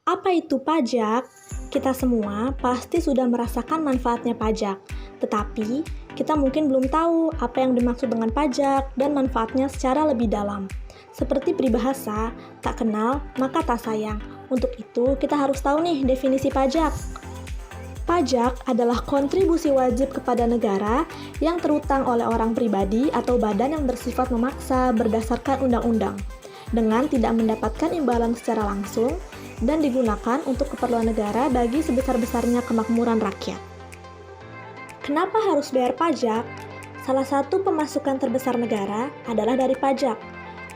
Apa itu pajak? Kita semua pasti sudah merasakan manfaatnya pajak, tetapi kita mungkin belum tahu apa yang dimaksud dengan pajak dan manfaatnya secara lebih dalam. Seperti peribahasa, tak kenal maka tak sayang. Untuk itu, kita harus tahu nih definisi pajak. Pajak adalah kontribusi wajib kepada negara yang terutang oleh orang pribadi atau badan yang bersifat memaksa berdasarkan undang-undang, dengan tidak mendapatkan imbalan secara langsung dan digunakan untuk keperluan negara bagi sebesar-besarnya kemakmuran rakyat. Kenapa harus bayar pajak? Salah satu pemasukan terbesar negara adalah dari pajak.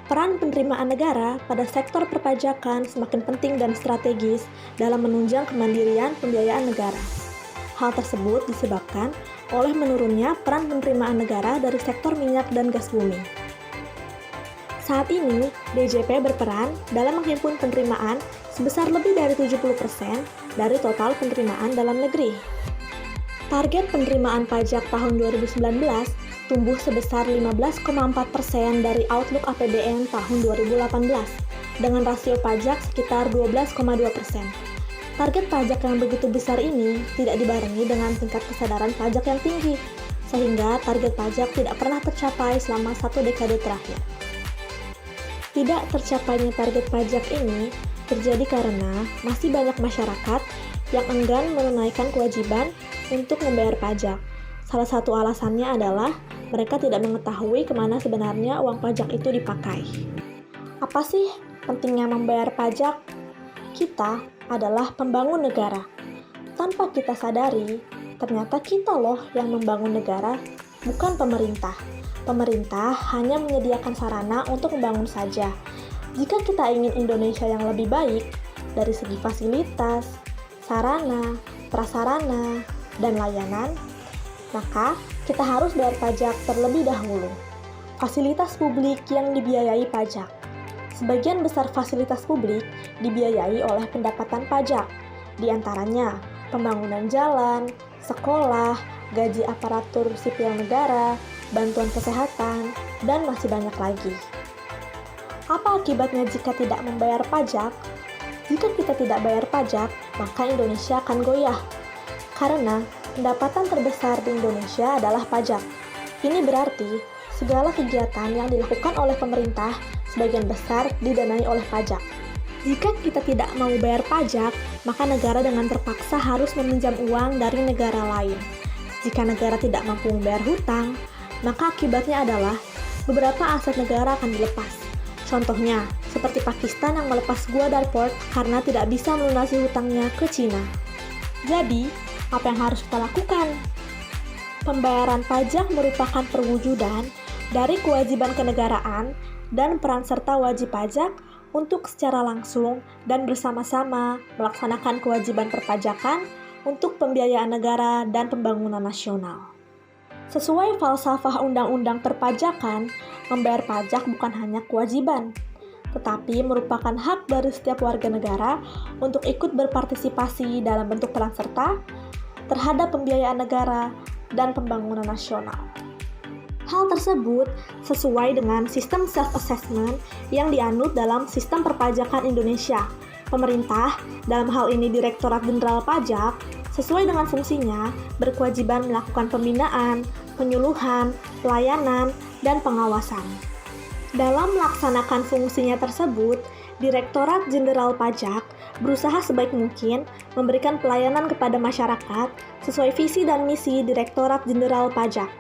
Peran penerimaan negara pada sektor perpajakan semakin penting dan strategis dalam menunjang kemandirian pembiayaan negara. Hal tersebut disebabkan oleh menurunnya peran penerimaan negara dari sektor minyak dan gas bumi. Saat ini, DJP berperan dalam menghimpun penerimaan sebesar lebih dari 70% dari total penerimaan dalam negeri. Target penerimaan pajak tahun 2019 tumbuh sebesar 15,4% dari outlook APBN tahun 2018, dengan rasio pajak sekitar 12,2%. Target pajak yang begitu besar ini tidak dibarengi dengan tingkat kesadaran pajak yang tinggi, sehingga target pajak tidak pernah tercapai selama 1 dekade terakhir. Tidak tercapainya target pajak ini terjadi karena masih banyak masyarakat yang enggan menunaikan kewajiban untuk membayar pajak. Salah satu alasannya adalah mereka tidak mengetahui kemana sebenarnya uang pajak itu dipakai. Apa sih pentingnya membayar pajak? Kita adalah pembangun negara. Tanpa kita sadari, ternyata kita loh yang membangun negara, bukan pemerintah. Pemerintah hanya menyediakan sarana untuk membangun saja. Jika kita ingin Indonesia yang lebih baik dari segi fasilitas, sarana, prasarana, dan layanan, maka kita harus bayar pajak terlebih dahulu. Fasilitas publik yang dibiayai pajak. Sebagian besar fasilitas publik dibiayai oleh pendapatan pajak, di antaranya pembangunan jalan, sekolah, gaji aparatur sipil negara, bantuan kesehatan, dan masih banyak lagi. Apa akibatnya jika tidak membayar pajak? Jika kita tidak bayar pajak, maka Indonesia akan goyah. Karena pendapatan terbesar di Indonesia adalah pajak. Ini berarti segala kegiatan yang dilakukan oleh pemerintah sebagian besar didanai oleh pajak. Jika kita tidak mau bayar pajak, maka negara dengan terpaksa harus meminjam uang dari negara lain. Jika negara tidak mampu membayar hutang, maka akibatnya adalah beberapa aset negara akan dilepas. Contohnya, seperti Pakistan yang melepas Guadalport karena tidak bisa melunasi hutangnya ke Cina. Jadi, apa yang harus kita lakukan? Pembayaran pajak merupakan perwujudan dari kewajiban kenegaraan dan peran serta wajib pajak untuk secara langsung dan bersama-sama melaksanakan kewajiban perpajakan untuk pembiayaan negara dan pembangunan nasional. Sesuai falsafah Undang-Undang Perpajakan, membayar pajak bukan hanya kewajiban, tetapi merupakan hak dari setiap warga negara untuk ikut berpartisipasi dalam bentuk peran serta terhadap pembiayaan negara dan pembangunan nasional. Hal tersebut sesuai dengan sistem self-assessment yang dianut dalam sistem perpajakan Indonesia. Pemerintah, dalam hal ini Direktorat Jenderal Pajak, sesuai dengan fungsinya, berkewajiban melakukan pembinaan, penyuluhan, pelayanan, dan pengawasan. Dalam melaksanakan fungsinya tersebut, Direktorat Jenderal Pajak berusaha sebaik mungkin memberikan pelayanan kepada masyarakat sesuai visi dan misi Direktorat Jenderal Pajak.